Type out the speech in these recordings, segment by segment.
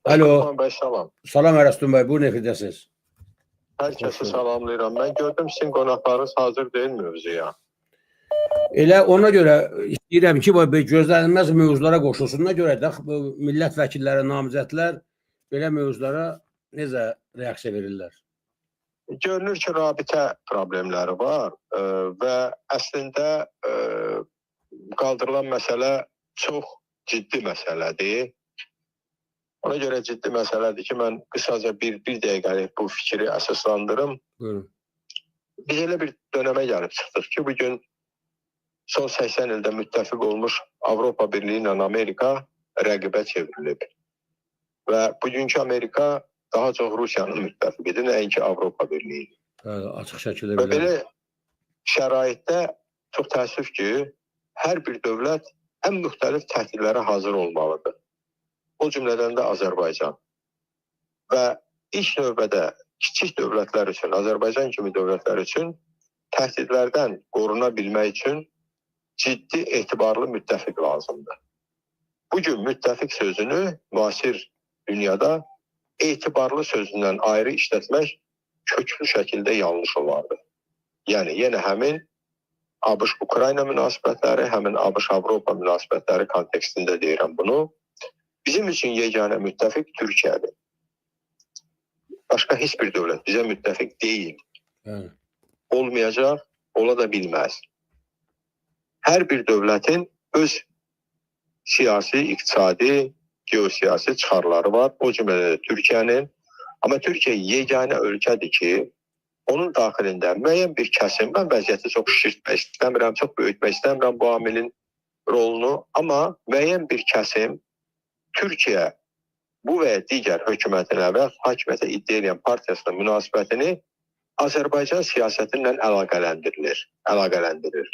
Alo, Qurban bəy, salam. salam Ərəstun bəy, buyurun efirdəsiniz. Hər kəsi salamlayıram. Mən gördüm sizin qonaqlarınız hazır deyil mövzuya. Elə ona görə istəyirəm ki, gözlənilməz mövzulara qoşulsununa görə də millət vəkilləri, namizədlər belə mövzulara necə reaksiya verirlər? Görünür ki, rabitə problemləri var və əslində qaldırılan məsələ çox ciddi məsələdir. Ona görə ciddi məsələdir ki, mən qısaca bir dəqiqəlik bu fikri əsaslandırım. Buyurun. Biz elə bir dönəmə gəlib çıxdıq ki, bugün son 80 ildə müttəfiq olmuş Avropa Birliyi ilə Amerika rəqibə çevrilib. Və bugünkü Amerika daha çox Rusiyanın müttəfiqidir, nəinki Avropa Birliyi. Açıq şəkildə və belə şəraitdə çox təəssüf ki, hər bir dövlət ən müxtəlif təhdidlərə hazır olmalıdır. O cümlədən də Azərbaycan. Və ilk növbədə kiçik dövlətlər üçün, Azərbaycan kimi dövlətlər üçün təhdidlərdən qoruna bilmək üçün ciddi, etibarlı müttəfiq lazımdır. Bugün müttəfiq sözünü müasir dünyada etibarlı sözündən ayrı işlətmək köklü şəkildə yanlış olardı. Yəni, yenə həmin ABŞ-Ukrayna münasibətləri, həmin ABŞ-Avropa münasibətləri kontekstində deyirəm bunu. Bizim üçün yeganə müttəfiq Türkiyədir. Başqa heç bir dövlət bizə müttəfiq deyil. Olmayacaq, ola da bilməz. Hər bir dövlətin öz siyasi, iqtisadi, geosiyasi çıxarları var. O cümlədə də Türkiyənin. Amma Türkiyə yeganə ölkədir ki, onun daxilində müəyyən bir kəsim, mən vəziyyəti çox şişirtmək istəmirəm, çox böyütmək istəmirəm bu amilin rolunu. Amma müəyyən bir kəsim Türkiyə bu və ya digər hökumətinə və hakimiyyətə iddia edən partiyasının münasibətini Azərbaycan siyasətindən əlaqələndirir.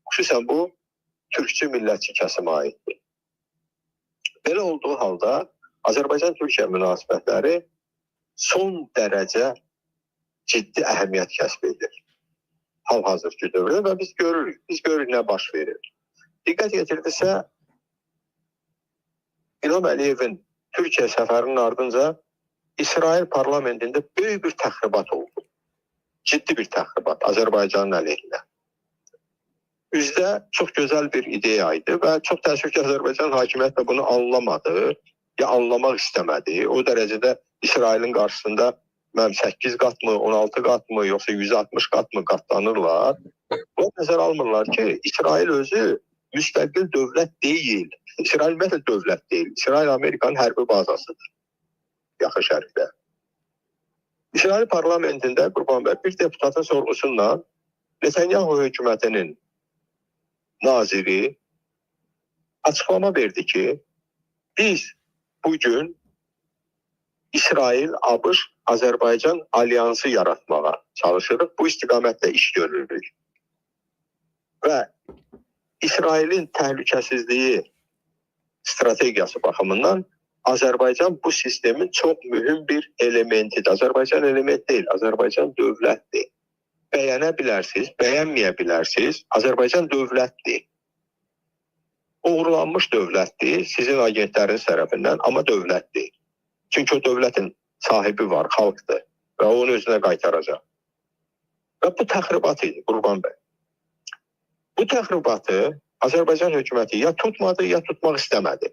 Xüsusən bu, türkçü millətçi kəsimə aiddir. Belə olduğu halda Azərbaycan-Türkiyə münasibətləri son dərəcə ciddi əhəmiyyət kəsb edir. Hal-hazırki dövrdə və biz görürük nə baş verir. Diqqət yetirdisə, İlham Əliyevin Türkiyə səfərinin ardınca İsrail parlamentində böyük bir təxribat oldu. Ciddi bir təxribat Azərbaycanın əleyhinə. Üzdə çox gözəl bir ideya idi və çox təəssüf ki, Azərbaycan hakimiyyəti də bunu anlamadı, ya anlamaq istəmədi. O dərəcədə İsrailin qarşısında 8 qat mı, 16 qat mı, yoxsa 160 qat mı qatlanırlar. O nəzər almırlar ki, İsrail özü müstəqil dövlət deyil. İsrail ümumiyyətlə dövlət deyil. İsrail Amerikanın hərbi bazasıdır. Yaxın Şərqdə. İsrail parlamentində Qurban bəy bir deputatın sorğusundan Netanyahu hökumətinin naziri açıqlama verdi ki, biz bugün İsrail, ABŞ, Azərbaycan alyansı yaratmağa çalışırıq. Bu istiqamətdə iş görürük. Və İsrailin təhlükəsizliyi strategiyası baxımından Azərbaycan bu sistemin çox mühüm bir elementidir. Azərbaycan element deyil, Azərbaycan dövlətdir. Bəyənə bilərsiniz, bəyənməyə bilərsiniz, Azərbaycan dövlətdir. Uğurlanmış dövlətdir, sizin agentləriniz tərəfindən, amma dövlətdir. Çünki o dövlətin sahibi var, xalqdır və o onu özünə qaytaracaq. Və bu təxribat idi, Qurban bəy. Bu təxribatı Azərbaycan hökuməti ya tutmadı, ya tutmaq istəmədi.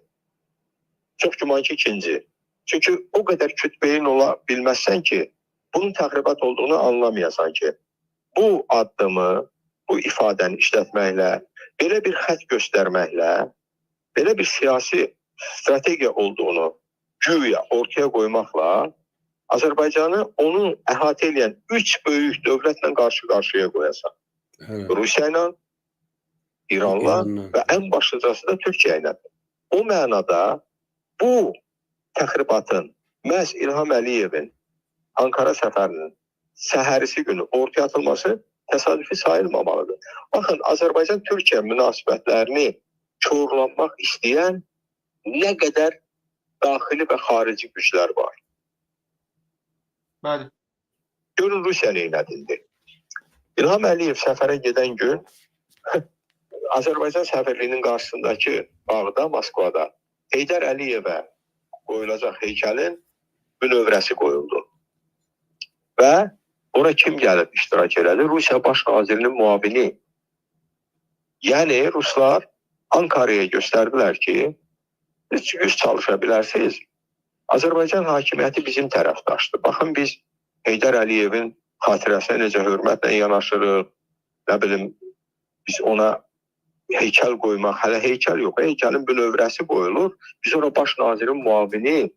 Çox güman ki, ikinci. Çünki o qədər kütbeyin ola bilməzsən ki, bunun təxribat olduğunu anlamayasan ki, bu addımı, bu ifadəni işlətməklə, belə bir xət göstərməklə, belə bir siyasi strategiya olduğunu güya ortaya qoymaqla Azərbaycanı onu əhatə edən 3 böyük dövlətlə qarşı-qarşıya qoyasan. Rusiya ilə, İranla və ən başlıcası da Türkiyə ilə. O mənada bu təxribatın məhz İlham Əliyevin Ankara səfərinin səhərisi günü ortaya atılması təsadüfi sayılmamalıdır. Baxın, Azərbaycan-Türkiyə münasibətlərini korlanmaq istəyən nə qədər daxili və xarici güclər var. Bəli. Görün Rusiya neylədildi. İlham Əliyev səfərə gedən gün Azərbaycan səfirliyinin qarşısındakı bağda, Moskvada Heydər Əliyevə qoyulacaq heykəlin bünövrəsi qoyuldu. Və ora kim gəlib iştirak elədi? Rusiya Baş Nazirinin müavini. Yəni Ruslar Ankara'ya göstərdilər ki, siz güc çalışa bilərsiniz. Azərbaycan hakimiyyəti bizim tərəfdaşdır. Baxın, biz Heydər Əliyevin xatirəsinə necə hörmətlə yanaşırıq. Nə bilim, biz ona heykəl qoymaq, hələ heykəl yox, heykəlin bünövrəsi qoyulur. Biz ora Baş Nazirin müavini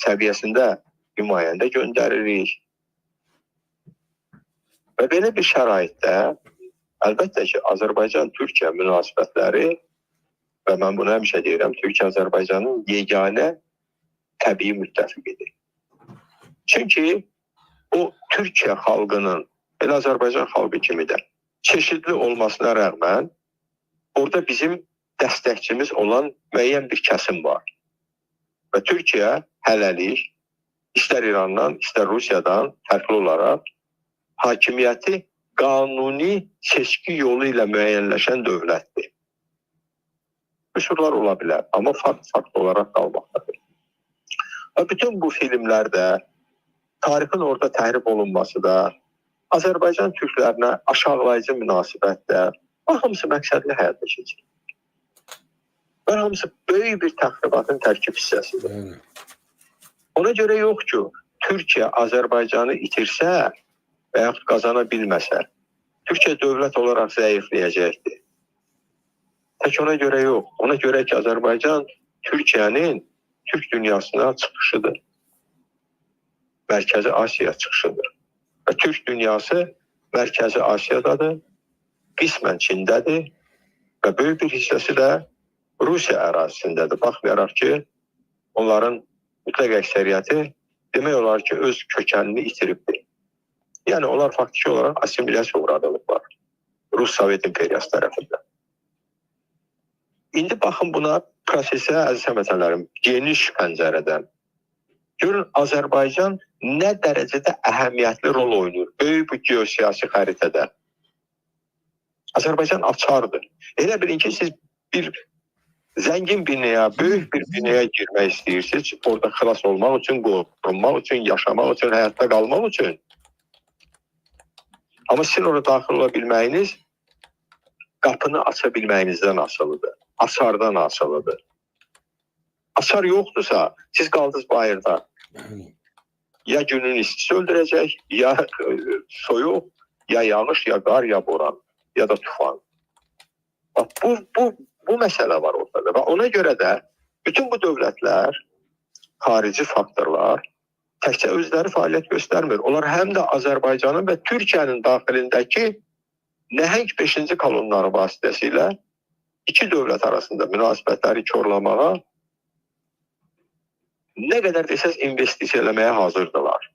səviyyəsində nümayəndə göndəririk. Və belə bir şəraitdə əlbəttə ki, Azərbaycan-Türkiyə münasibətləri və mən bunu həmişə deyirəm, Türkiyə-Azərbaycanın yeganə təbii müttəfiqidir. Çünki o Türkiyə xalqının, elə Azərbaycan xalqı kimi də çeşidli olmasına rəğmən orada bizim dəstəkçimiz olan müəyyən bir kəsim var. Və Türkiyə hələlik istər İrandan, istər Rusiyadan fərqli olaraq hakimiyyəti qanuni seçki yolu ilə müəyyənləşən dövlətdir. Qüsurlar ola bilər, amma fakt olaraq qalmaqdadır. Və bütün bu filmlərdə, tarixin orada təhrif olunması da, Azərbaycan türklərinə aşağılayıcı münasibətdə, o hamısı məqsədli həyata keçir. Və hamısı böyük bir təxribatın tərkib hissəsidir. Ona görə yox ki, Türkiyə Azərbaycanı itirsə və yaxud qazana bilməsə, Türkiyə dövlət olaraq zəifləyəcəkdir. Tək ona görə yox. Ona görə ki, Azərbaycan Türkiyənin Türk dünyasına çıxışıdır. Mərkəzi Asiya çıxışıdır. Və Türk dünyası Mərkəzi Asiyadadır, qismən Çindədir və böyük bir hissəsi də Rusiya ərazisindədir. Baxmayaraq ki, onların mütləq əksəriyyəti demək olar ki, öz kökənini itiribdir. Yəni, onlar faktiki olaraq assimilyasiya uğradılıblar Rus Sovet İmperiyası tərəfindən. İndi baxın buna prosesə, əziz həmvətənlərim, geniş pəncərədən. Görün, Azərbaycan nə dərəcədə əhəmiyyətli rol oynayır böyük bu geosiyasi xəritədə. Azərbaycan açardır. Elə bilin ki, siz bir zəngin binaya, böyük bir binaya girmək istəyirsiniz, orada xilas olmaq üçün, qorunmaq üçün, yaşamaq üçün, həyatda qalmaq üçün. Amma sizin orada daxil ola bilməyiniz qapını aça bilməyinizdən asılıdır. Asardan asılıdır. Asar yoxdursa, siz qaldınız bayırda. Ya günün istisi öldürəcək, ya soyuq, ya yağış, ya qar, ya boran, ya da tufan. Bu məsələ var ortada. Və ona görə də bütün bu dövlətlər, xarici faktorlar təkcə özləri fəaliyyət göstərmir. Onlar həm də Azərbaycanın və Türkiyənin daxilindəki nəhəng 5-ci kolonları vasitəsilə iki dövlət arasında münasibətləri korlamağa nə qədər desəz investisiya eləməyə hazırdılar.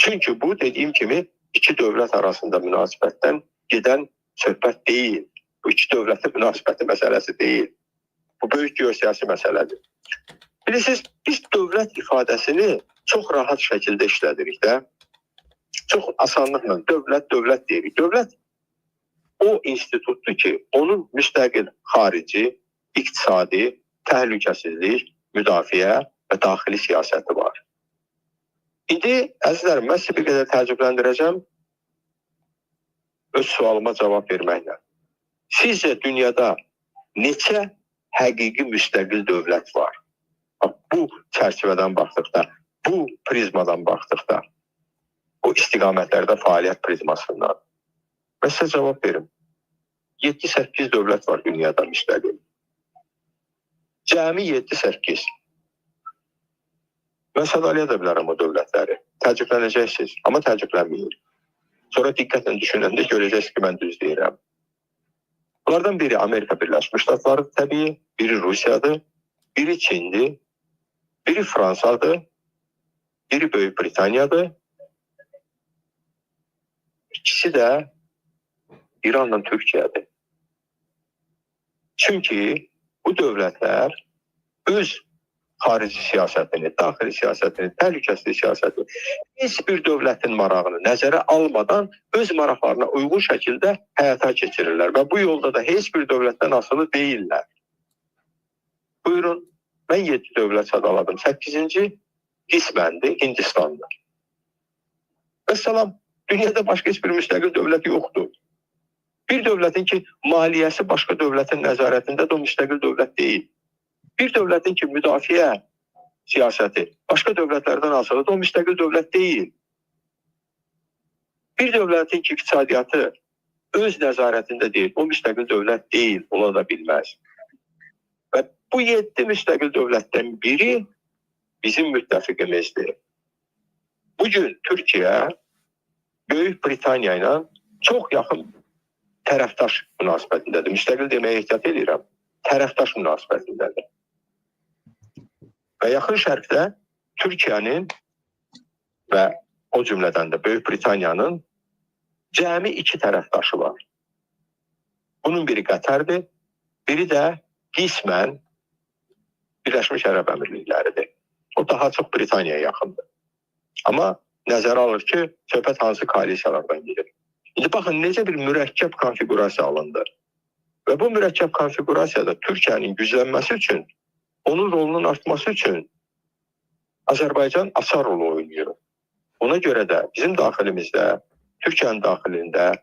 Çünki bu, dediyim kimi, iki dövlət arasında münasibətdən gedən söhbət deyil. Bu iki dövlətin münasibəti məsələsi deyil. Bu böyük geosiyasi məsələdir. Bilirsiniz, biz dövlət ifadəsini çox rahat şəkildə işlədirik də. Çox asanlıqla dövlət deyirik. Dövlət o institutdur ki, onun müstəqil xarici, iqtisadi, təhlükəsizlik, müdafiə və daxili siyasəti var. İndi, əzizlərim, mən sizi bir qədər təəccübləndirəcəm öz sualıma cavab verməklə. Sizcə dünyada neçə həqiqi müstəqil dövlət var? Bu çərçivədən baxdıqda, bu prizmadan baxdıqda, o istiqamətlərdə fəaliyyət prizmasından. Mən sizə cavab verim. 7-8 dövlət var dünyada müstəqil. Cəmi 7-8. Mən sadalaya da bilərəm o dövlətləri. Təəccüblənəcəksiniz, amma təəccüblənməyin. Sonra diqqətlə düşünəndə görəcəksiniz ki, mən düz deyirəm. Bunlardan biri Amerika Birləşmiş Ştatları təbii, biri Rusiyadır, biri Çindir, biri Fransadır, biri Böyük Britaniyadır. İkisi də İranla Türkiyədir. Çünki bu dövlətlər öz xarici siyasətini, daxili siyasətini, təhlükəsizlik siyasətini, heç bir dövlətin marağını nəzərə almadan öz maraqlarına uyğun şəkildə həyata keçirirlər və bu yolda da heç bir dövlətdən asılı deyirlər. Buyurun, Mən 7 dövlət sadaladım. 8-ci qisməndir, Hindistandır. Vəssalam, dünyada başqa heç bir müstəqil dövlət yoxdur. Bir dövlətin ki, maliyyəsi başqa dövlətin nəzarətində də o müstəqil dövlət deyil. Bir dövlətin ki, müdafiə siyasəti başqa dövlətlərdən asılıdır, o müstəqil dövlət deyil. Bir dövlətin ki, iqtisadiyyatı öz nəzarətində deyil, o müstəqil dövlət deyil, ola da bilməz. Və bu 7 müstəqil dövlətdən biri bizim müttəfiqimizdir. Bugün Türkiyə Böyük Britaniya ilə çox yaxın tərəfdaş münasibətindədir. Müstəqil deməyə ehtiyat edirəm. Tərəfdaş münasibətindədir. Və yaxın şərqdə Türkiyənin və o cümlədən də Böyük Britaniyanın cəmi 2 tərəfdaşı var. Bunun biri Qətərdir, biri də qismən Birləşmiş Ərəb Əmirlikləridir. O daha çox Britaniyaya yaxındır. Amma nəzərə alır ki, söhbət hansı koalisiyalardan gedir. İndi baxın, necə bir mürəkkəb konfigurasiya alındı. Və bu mürəkkəb konfigurasiyada Türkiyənin güclənməsi üçün, onun rolunun artması üçün Azərbaycan açar rol oynayır. Ona görə də bizim daxilimizdə, Türkiyənin daxilində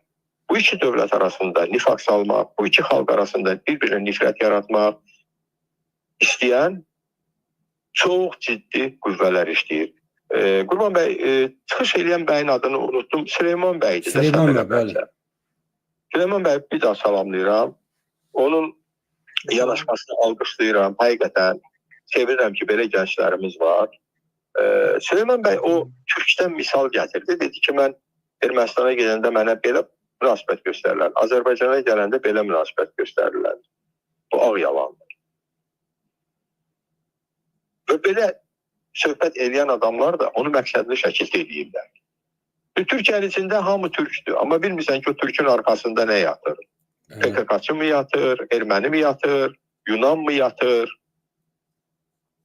bu 2 dövlət arasında nifaq salmaq, bu 2 xalq arasında bir-birinə nifrət yaratmaq istəyən çox ciddi qüvvələr işləyir. Qurban bəy, çıxış eləyən bəyin adını unuttum. Süleyman bəydir. Süleyman bəy, bəli. Süleyman bəy bir daha salamlayıram. Onun yanaşmasını alqışlayıram. Həqiqətən sevirəm ki, belə gənclərimiz var. Süleyman bəy o Türkdən misal gətirdi. Dedi ki, mən Ermənistana gedəndə mənə belə münasibət göstərirlər. Azərbaycana gələndə belə münasibət göstərirlər. Bu ağ yalandır. Və belə söhbət eləyən adamlar da onu məqsədli şəkildə eləyirlər. Türkiyənin içində hamı türkdür. Amma bilmirsən ki, o türkün arxasında nə yatır? PKK-çı mı yatır? Erməni mi yatır? Yunan mı yatır?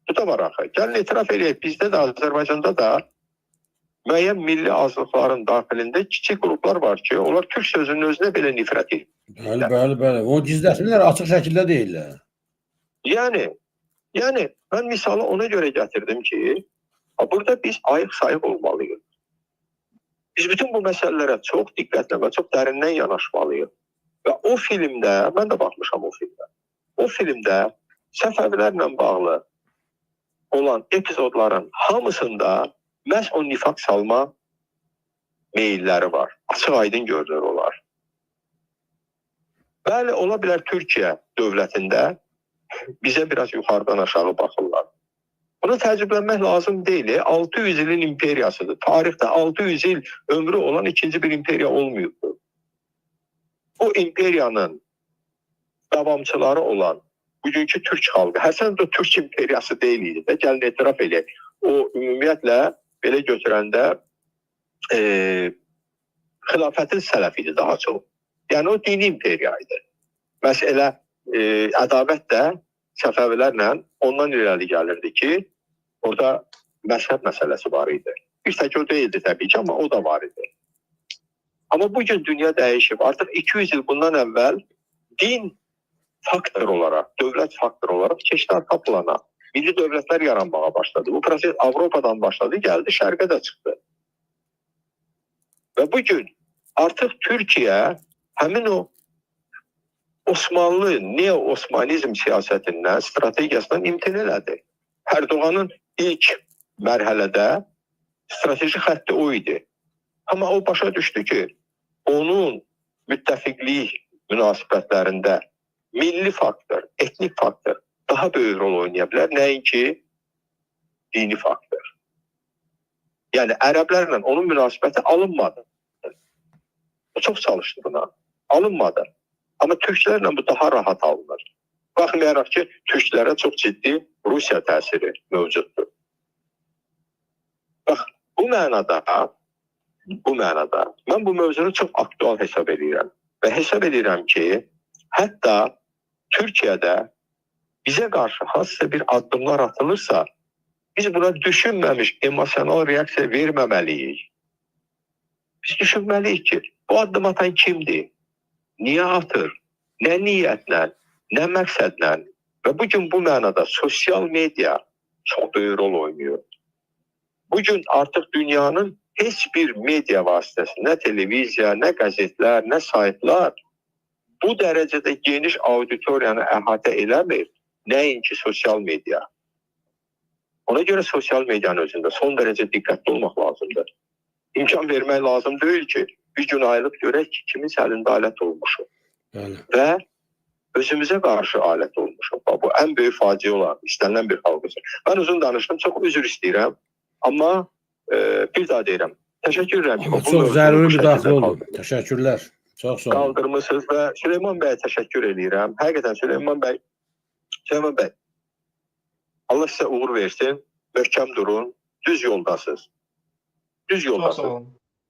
Bu da var axı. Gəlin etiraf eləyək. Bizdə də, Azərbaycanda da müəyyən milli azlıqların daxilində kiçik qruplar var ki, onlar türk sözünün özünə belə nifrət edir. Bəli. O gizlətmirlər, açıq şəkildə deyirlər. Yəni mən misalı ona görə gətirdim ki, burada biz ayıq-sayıq olmalıyıq. Biz bütün bu məsələlərə çox diqqətlə və çox dərindən yanaşmalıyıq. Və o filmdə, mən də baxmışam o filmdə, o filmdə Səfəvilərlə bağlı olan epizodların hamısında məhz o nifaq salma meyilləri var. Açıq aydın görünür olar. Bəli, ola bilər Türkiyə dövlətində bizə biraz yuxarıdan aşağı baxırlar. Buna təəccüblənmək lazım deyil. 600 ilin imperiyasıdır. Tarixdə 600 il ömrü olan ikinci bir imperiya olmayıbdır. O imperiyanın davamçıları olan bugünkü türk xalqı, həsən də türk imperiyası deyil idi də, gəlin etiraf edək. O ümumiyyətlə belə götürəndə xilafətin sələf idi daha çox. Yəni o dini imperiya idi. Məsələ ədavət də Səfəvilərlə ondan irəli gəlirdi ki, orada məzhəb məsələsi var idi. Bir tək o deyildi təbii ki, amma o da var idi. Amma bugün dünya dəyişib. Artıq 200 il bundan əvvəl din faktor olaraq, dövlət faktor olaraq keçdi arxa plana. Milli dövlətlər yaranmağa başladı. Bu proses Avropadan başladı, gəldi şərqə də çıxdı. Və bugün artıq Türkiyə həmin o Osmanlı, neo-Osmanizm siyasətindən, strategiyasından imtina elədi. Erdoğanın ilk mərhələdə strateji xətti o idi. Amma o başa düşdü ki, onun müttəfiqlik münasibətlərində milli faktor, etnik faktor daha böyük rol oynaya bilər, nəinki dini faktor. Yəni, ərəblərlə onun münasibəti alınmadı. O çox çalışdı buna. Alınmadı. Amma türklərlə bu daha rahat alınır. Baxmayaraq ki, türklərə çox ciddi Rusiya təsiri mövcuddur. Bax, bu mənada mən bu mövzunu çox aktual hesab edirəm. Və hesab edirəm ki, hətta Türkiyədə bizə qarşı hansısa bir addımlar atılırsa, biz buna düşünməmiş emosional reaksiya verməməliyik. Biz düşünməliyik ki, bu addım atan kimdir? Niyə atır? Nə niyyətlə? Nə məqsədlə? Və bugün bu mənada sosial media çox böyük rol oynuyor. Bugün artıq dünyanın heç bir media vasitəsi, nə televiziya, nə qəzetlər, nə saytlar bu dərəcədə geniş auditoriyanı əhatə eləmir, nəinki sosial media. Ona görə sosial medianın özündə son dərəcə diqqətli olmaq lazımdır. İmkan vermək lazım deyil ki, bir gün ayılıb görək ki, kimin əlində alət olmuşuq. Və özümüzə qarşı alət olmuşuq. Bu ən böyük faciə olan, istənilən bir xalqdır. Mən uzun danışdım, çox üzr istəyirəm. Amma bir daha deyirəm, təşəkkür edirəm ki, çox zəruri müdaxilə oldu. Təşəkkürlər. Çox sağ olun. Qaldırmısınız və Süleyman bəyə təşəkkür edirəm. Həqiqətən Süleyman bəy, Allah sizə uğur versin, möhkəm durun, düz yoldasınız. Düz yoldasınız.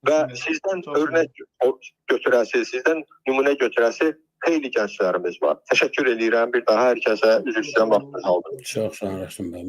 Və sizdən örnək götürəsi, sizdən nümunə götürəsi xeyli gənclərimiz var. Təşəkkür edirəm bir daha hər kəsə, üzr istəyirəm vaxtınızı aldım. Çox sağ olun Rəsul bəy.